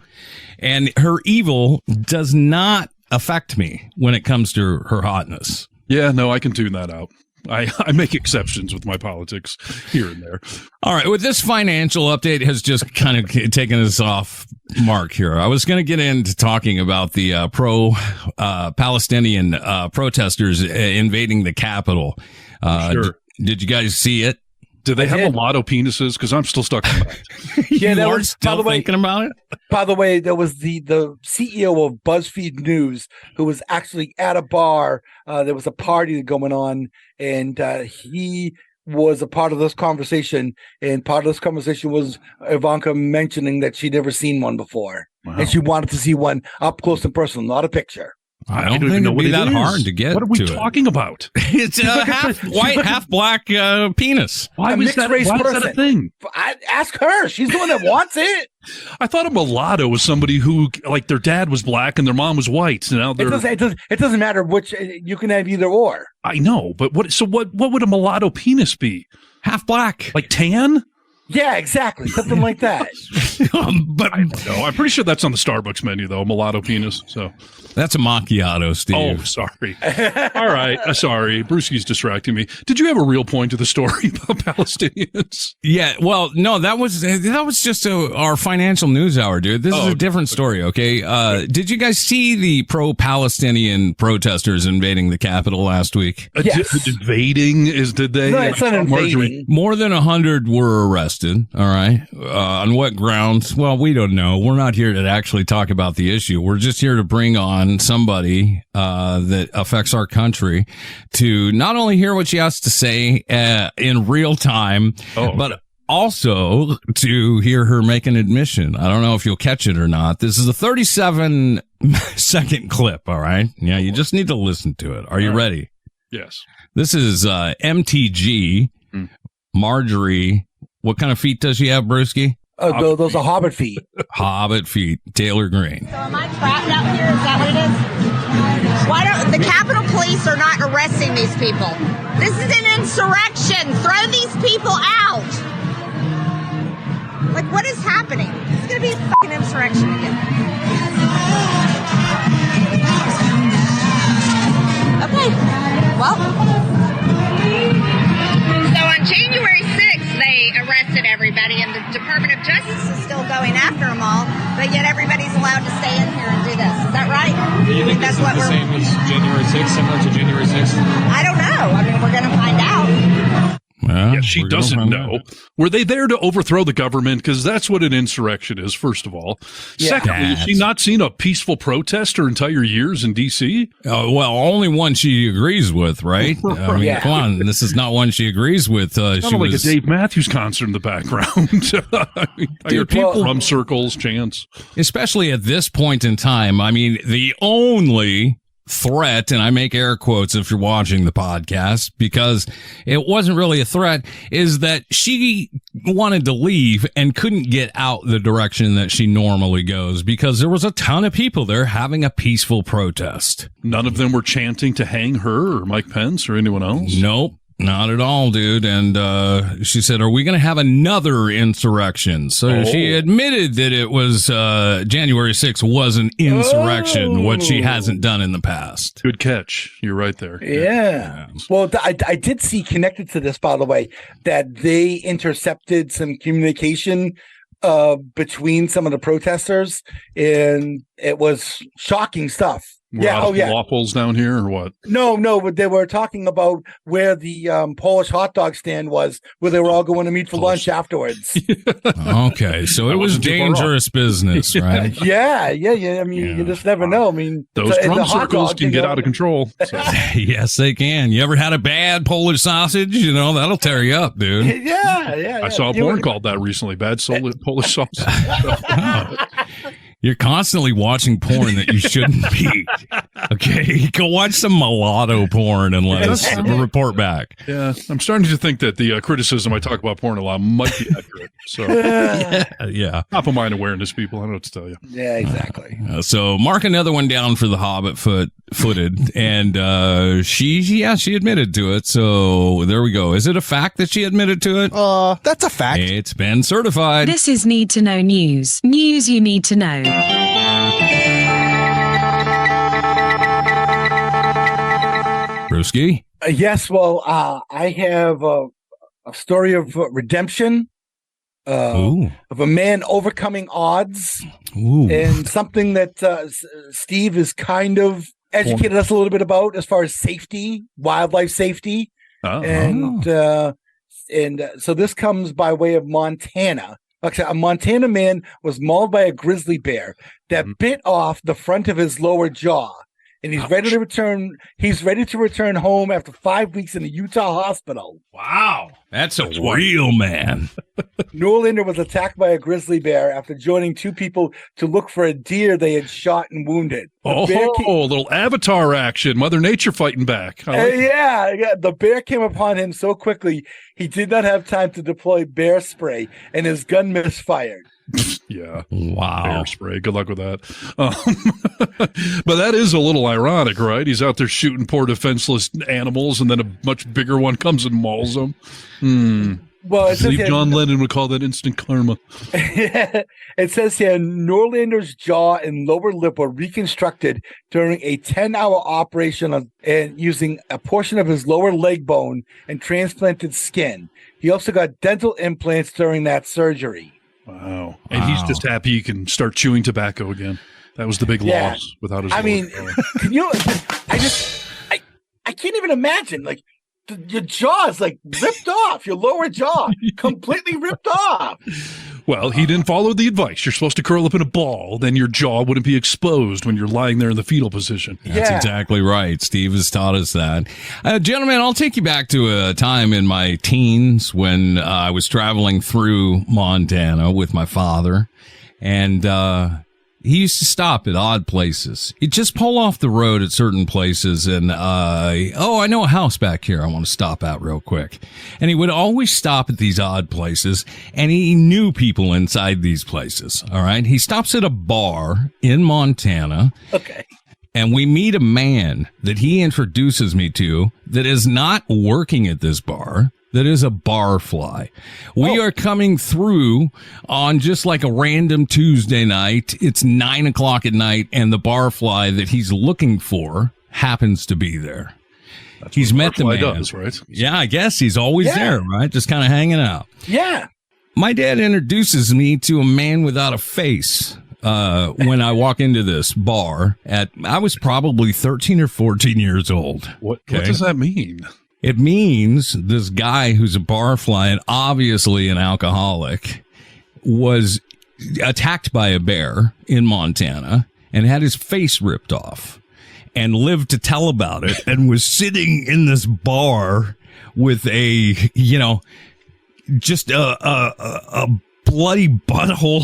and her evil does not affect me when it comes to her hotness. Yeah, no, I can tune that out. I make exceptions with my politics here and there. All right. With this financial update has just kind of taken us off mark here. I was going to get into talking about the pro-Palestinian protesters invading the Capitol. Sure. Did you guys see it? Do they have mulatto penises? Because I'm still stuck on that. You are still thinking about it? By the way, there was the CEO of BuzzFeed News who was actually at a bar. There was a party going on, and he was a part of this conversation. And part of this conversation was Ivanka mentioning that she'd never seen one before. Wow. And she wanted to see one up close and personal, not a picture. I don't think it'd be that hard to get. What are we talking about? It's a half white, half black penis. Why is that a thing? Ask her. She's the one that wants it. I thought a mulatto was somebody who, like, their dad was black and their mom was white. So now it doesn't matter which. You can have either or. I know, but what would a mulatto penis be? Half black, like tan. Yeah, exactly. Something like that. But no, I'm pretty sure that's on the Starbucks menu, though. Mulatto penis. So that's a macchiato, Steve. Oh, sorry. All right. Sorry. Brewski's distracting me. Did you have a real point to the story about Palestinians? Yeah. Well, no, that was just our financial news hour, dude. This is a different story. Okay. Did you guys see the pro-Palestinian protesters invading the Capitol last week? Yes. Invading did they? No, it's not invading. More than 100 were arrested. All right. On what grounds? Well, we don't know. We're not here to actually talk about the issue. We're just here to bring on somebody that affects our country to not only hear what she has to say in real time, but also to hear her make an admission. I don't know if you'll catch it or not. This is a 37-second clip. All right. Yeah. You just need to listen to it. Are you ready? Yes. This is MTG. Marjorie. What kind of feet does she have, Brewski? Those are hobbit feet. Hobbit feet. Taylor Greene. So am I trapped out here? Is that what it is? Why don't the Capitol Police are not arresting these people? This is an insurrection. Throw these people out. Like, what is happening? This is going to be a fucking insurrection again. Okay. Well. So on January 6th, they arrested everybody, and the Department of Justice is still going after them all, but yet everybody's allowed to stay in here and do this. Is that right? Do you think that's what we're... same as January 6th, similar to January 6th? I don't know. I mean, we're going to find out. Yeah, she doesn't know. Were they there to overthrow the government? Because that's what an insurrection is, first of all. Yeah. Secondly, has she not seen a peaceful protest her entire years in D.C.? Well, only one she agrees with, right? I mean, come on. This is not one she agrees with. It's not like a Dave Matthews concert in the background. I hear people drum circles, chants. Especially at this point in time. I mean, the only threat, and I make air quotes if you're watching the podcast because it wasn't really a threat, is that she wanted to leave and couldn't get out the direction that she normally goes because there was a ton of people there having a peaceful protest. None of them were chanting to hang her or Mike Pence or anyone else? Nope. Not at all, dude. And she said, are we going to have another insurrection? So she admitted that it was January 6th was an insurrection, what she hasn't done in the past. Good catch. You're right there. Yeah. Well, I did see connected to this, by the way, that they intercepted some communication between some of the protesters, and it was shocking stuff. Waffles down here or what? No, but they were talking about where the Polish hot dog stand was, where they were all going to meet for lunch afterwards. Okay, so it was dangerous business, right? Yeah. I mean, you just never know. I mean, those drum circles can get out of control. So. Yes, they can. You ever had a bad Polish sausage? You know, that'll tear you up, dude. Yeah. I saw a porn called that recently. Bad Polish sausage. You're constantly watching porn that you shouldn't be. Okay, go watch some mulatto porn and let us report back. Yeah, I'm starting to think that the criticism I talk about porn a lot might be accurate. So, yeah. Top of mind awareness, people. I don't know what to tell you. Yeah, exactly. So mark another one down for the Hobbit footed, and she admitted to it. So there we go. Is it a fact that she admitted to it? That's a fact. It's been certified. This is Need to Know News. News you need to know. Brewski? Yes, well, I have a story of redemption, of a man overcoming odds, and something that Steve has kind of educated us a little bit about as far as safety, wildlife safety. And so this comes by way of Montana. A Montana man was mauled by a grizzly bear that bit off the front of his lower jaw, and he's ready to return. He's ready to return home after 5 weeks in a Utah hospital. Wow, that's a real man. Newlander was attacked by a grizzly bear after joining two people to look for a deer they had shot and wounded. Little Avatar action, Mother Nature fighting back. Yeah. The bear came upon him so quickly he did not have time to deploy bear spray, and his gun misfired. Yeah. Wow. Bear spray. Good luck with that. But that is a little ironic, right? He's out there shooting poor defenseless animals, and then a much bigger one comes and mauls them. Well, I believe John Lennon would call that instant karma. It says here, Norlander's jaw and lower lip were reconstructed during a 10-hour operation and using a portion of his lower leg bone and transplanted skin. He also got dental implants during that surgery. Wow. And he's just happy he can start chewing tobacco again. That was the big loss without his can you, I can't even imagine, like, your jaw is like ripped off, your lower jaw completely ripped off. Well, he didn't follow the advice. You're supposed to curl up in a ball, then your jaw wouldn't be exposed when you're lying there in the fetal position. That's exactly right. Steve has taught us that. Gentlemen, I'll take you back to a time in my teens when I was traveling through Montana with my father, and he used to stop at odd places. He'd just pull off the road at certain places and, I know a house back here I want to stop at real quick. And he would always stop at these odd places, and he knew people inside these places. All right. He stops at a bar in Montana. Okay. And we meet a man that he introduces me to that is not working at this bar. That is a barfly. We are coming through on just like a random Tuesday night. It's 9:00 at night, and the barfly that he's looking for happens to be there. He's met the man. Does, right? Yeah, I guess he's always there, right? Just kind of hanging out. Yeah. My dad introduces me to a man without a face. When I walk into this bar I was probably 13 or 14 years old. What does that mean? It means this guy who's a barfly and obviously an alcoholic was attacked by a bear in Montana and had his face ripped off and lived to tell about it and was sitting in this bar with a bloody butthole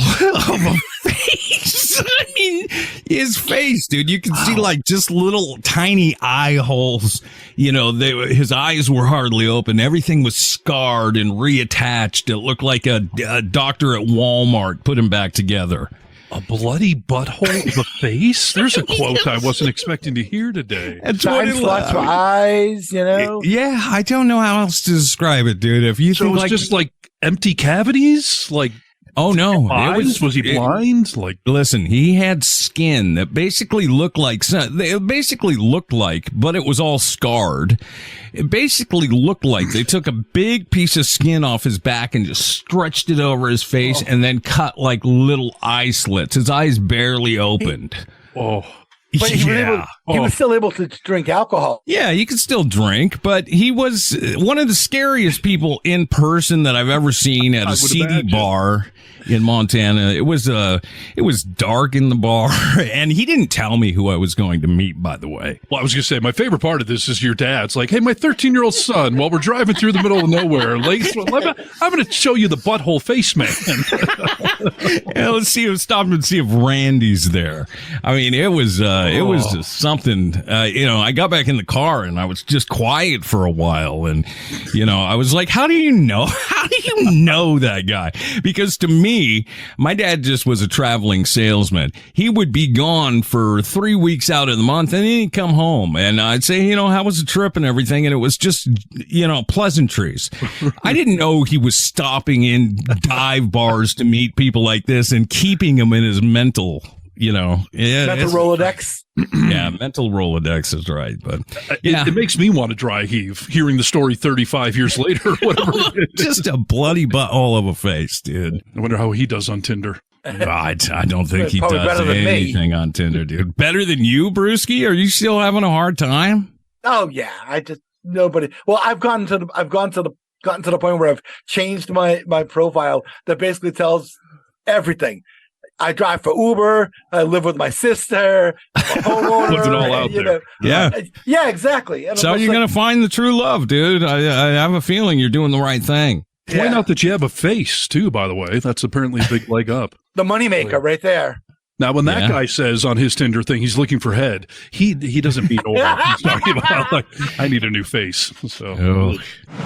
of a face. I mean, his face, dude. You can see like just little tiny eye holes. His eyes were hardly open. Everything was scarred and reattached. It looked like a doctor at Walmart put him back together. A bloody butthole of a face? There's a quote I wasn't expecting to hear today. Giant slots for eyes, Yeah, I don't know how else to describe it, dude. If you think it was just like empty cavities? Like, oh no, was he blind? Listen, he had skin that basically looked like, but it was all scarred. It basically looked like they took a big piece of skin off his back and just stretched it over his face and then cut like little eye slits. His eyes barely opened. But he was still able to drink alcohol. Yeah, you could still drink, but he was one of the scariest people in person that I've ever seen at a seedy bar in Montana. It was dark in the bar, and he didn't tell me who I was going to meet, by the way. Well, I was going to say, my favorite part of this is your dad's like, hey, my 13-year-old son, while we're driving through the middle of nowhere, I'm going to show you the butthole face man. Yeah, let's stop and see if Randy's there. I mean, it was just something, I got back in the car and I was just quiet for a while. And, I was like, how do you know that guy? Because to me, my dad just was a traveling salesman. He would be gone for 3 weeks out of the month and then he'd come home and I'd say, how was the trip and everything? And it was just, pleasantries. I didn't know he was stopping in dive bars to meet people like this and keeping them in his mental mental Rolodex. Yeah, mental Rolodex is right. But it makes me want to dry heave hearing the story 35 years later. Whatever. Just a bloody butthole of a face, dude. I wonder how he does on Tinder. I don't think he does anything on Tinder, dude. Better than you, Brewski? Are you still having a hard time? Oh yeah, nobody. Well, I've gotten to the point where I've changed my profile that basically tells everything. I drive for Uber. I live with my sister. I'm a homeowner. Puts it all out there. Yeah, exactly. And so you're going to find the true love, dude. I have a feeling you're doing the right thing. Point out that you have a face, too, by the way. That's apparently a big leg up. The moneymaker right there. Now, when that guy says on his Tinder thing he's looking for head, he doesn't beat over. He's talking about, like, I need a new face. So,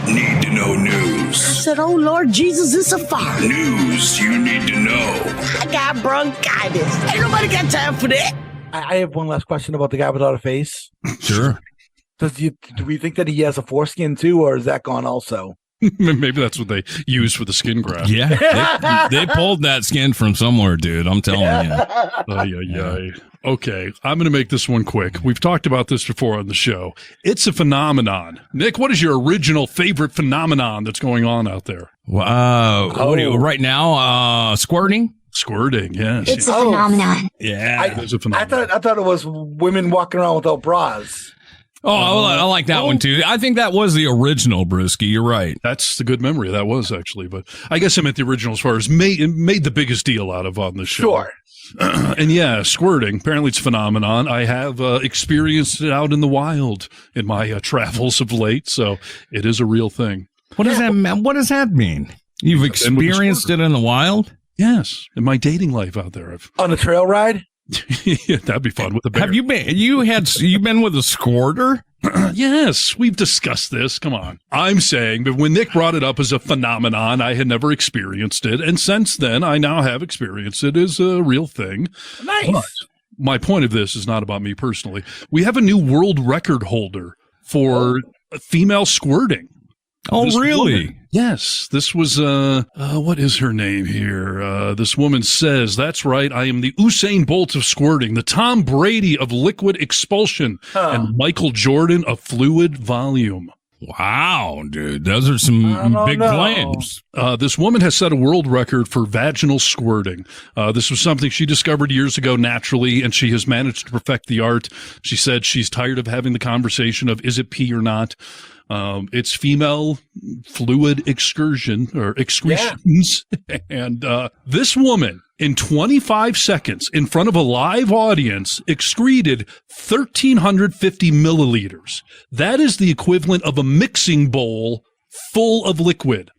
Need to know news. I said, oh, Lord Jesus, it's a fire. News you need to know. I got bronchitis. Ain't nobody got time for that. I have one last question about the guy without a face. Sure. Do we think that he has a foreskin, too, or is that gone also? Maybe that's what they use for the skin graft. Yeah, they pulled that skin from somewhere, dude. I'm telling you. Okay, I'm going to make this one quick. We've talked about this before on the show. It's a phenomenon. Nick, what is your original favorite phenomenon that's going on out there? Right now, squirting? Squirting, yes. It's a phenomenon. Yeah, it's a phenomenon. I thought it was women walking around without bras. I like that one too. I think that was the original, Brewski. You're right. That's the good memory. That was actually, but I guess I meant the original as far as made the biggest deal out of on the show. Sure. And yeah, squirting. Apparently, it's a phenomenon. I have experienced it out in the wild in my travels of late, so it is a real thing. What does that mean? You've experienced it in the wild? Yes, in my dating life out there. On a trail ride? Yeah, that'd be fun with the bear. Have you been? You've been with a squirter? Yes, we've discussed this. Come on. I'm saying, but when Nick brought it up as a phenomenon, I had never experienced it, and since then, I now have experienced it as a real thing. Nice. But my point of this is not about me personally. We have a new world record holder for female squirting. Oh, really? Woman, yes. This was, what is her name here? This woman says, that's right, I am the Usain Bolt of squirting, the Tom Brady of liquid expulsion, and Michael Jordan of fluid volume. Wow, dude. Those are some big claims. This woman has set a world record for vaginal squirting. This was something she discovered years ago naturally, and she has managed to perfect the art. She said she's tired of having the conversation of, is it pee or not? It's female fluid excretions. Yeah. And this woman, in 25 seconds, in front of a live audience, excreted 1,350 milliliters. That is the equivalent of a mixing bowl full of liquid.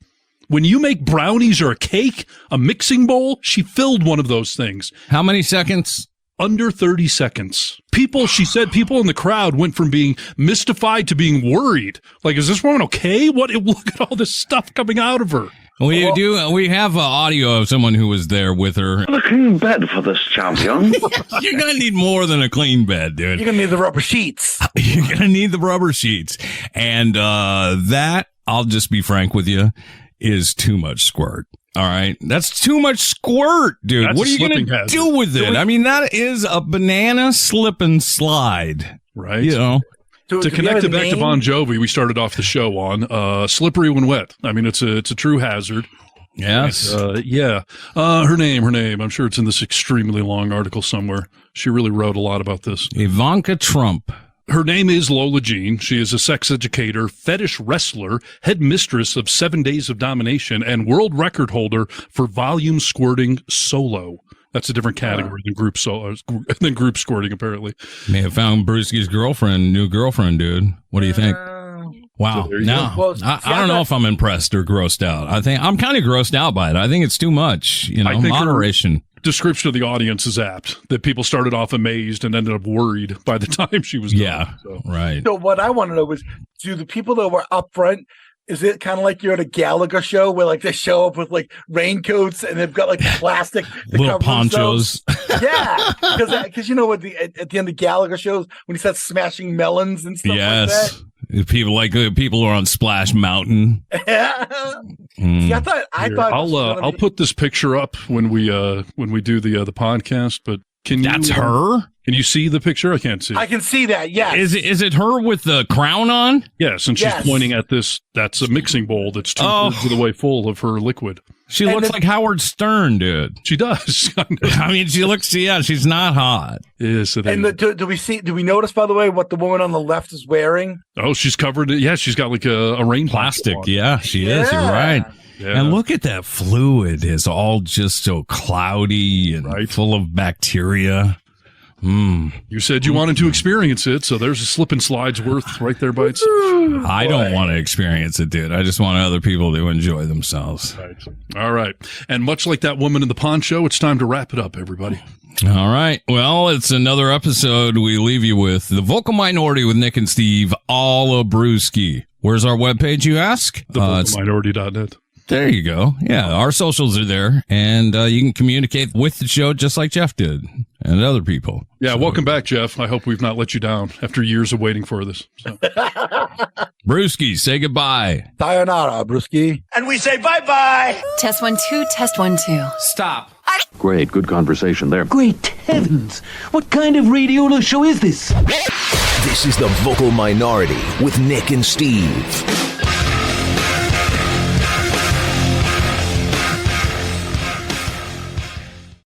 When you make brownies or a cake, a mixing bowl, she filled one of those things. How many seconds? Under 30 seconds. She said people in the crowd went from being mystified to being worried. Like, is this woman okay? Look at all this stuff coming out of her. We have audio of someone who was there with her. A clean bed for this champion. You're going to need more than a clean bed, dude. You're going to need the rubber sheets. You're going to need the rubber sheets. And that, I'll just be frank with you, is too much squirt. All right. That's too much squirt, dude. That's what are you going to do with it? I mean, that is a banana slip and slide. Right. You know. To connect it back to Bon Jovi, we started off the show on slippery when wet. I mean, it's a true hazard. Yes. Yeah. Her name. I'm sure it's in this extremely long article somewhere. She really wrote a lot about this. Ivanka Trump. Her name is Lola Jean. She is a sex educator, fetish wrestler, head mistress of 7 Days of Domination, and world record holder for volume squirting solo. That's a different category than group squirting, apparently. May have found Brewski's new girlfriend, dude. What do you think? Wow. So I don't know if I'm impressed or grossed out. I think I'm kind of grossed out by it. I think it's too much, moderation. Description of the audience is apt, that people started off amazed and ended up worried by the time she was done. Yeah, right. So what I want to know is, do the people that were up front, is it kind of like you're at a Gallagher show where like they show up with like raincoats and they've got like plastic little ponchos? Yeah, because you know at the end of Gallagher shows when he starts smashing melons and stuff like that. People are on Splash Mountain. See, I thought I'll put this picture up when we do the podcast. But that's her? Can you see the picture? I can't see. I can see that. Yes. Is it her with the crown on? Yes, and she's pointing at this. That's a mixing bowl that's 2/3 of the way full of her liquid. She looks like Howard Stern, dude. She does. I mean, she looks. Yeah, she's not hot. Yes, it is. And do we notice, by the way, what the woman on the left is wearing? Oh, she's covered. Yeah, she's got like a rain plastic. Yeah, she is. You're right. Yeah. And look at that fluid. It's all just so cloudy and full of bacteria. You said you wanted to experience it, so there's a slip and slide's worth right there by itself. I don't want to experience it, dude. I just want other people to enjoy themselves. Right. All right. And much like that woman in the poncho, it's time to wrap it up, everybody. All right. Well, it's another episode we leave you with. The Vocal Minority with Nick and Steve, Brewski. Where's our webpage, you ask? TheVocalMinority.net. There you go. Yeah, our socials are there, and you can communicate with the show just like Jeff did. and other people. Yeah, welcome back, Jeff. I hope we've not let you down after years of waiting for this. So. Brewski, say goodbye. Sayonara, Brewski. And we say bye-bye. Test 1 2, test 1 2. Stop. Great, good conversation there. Great heavens! What kind of radio show is this? This is The Vocal Minority with Nick and Steve.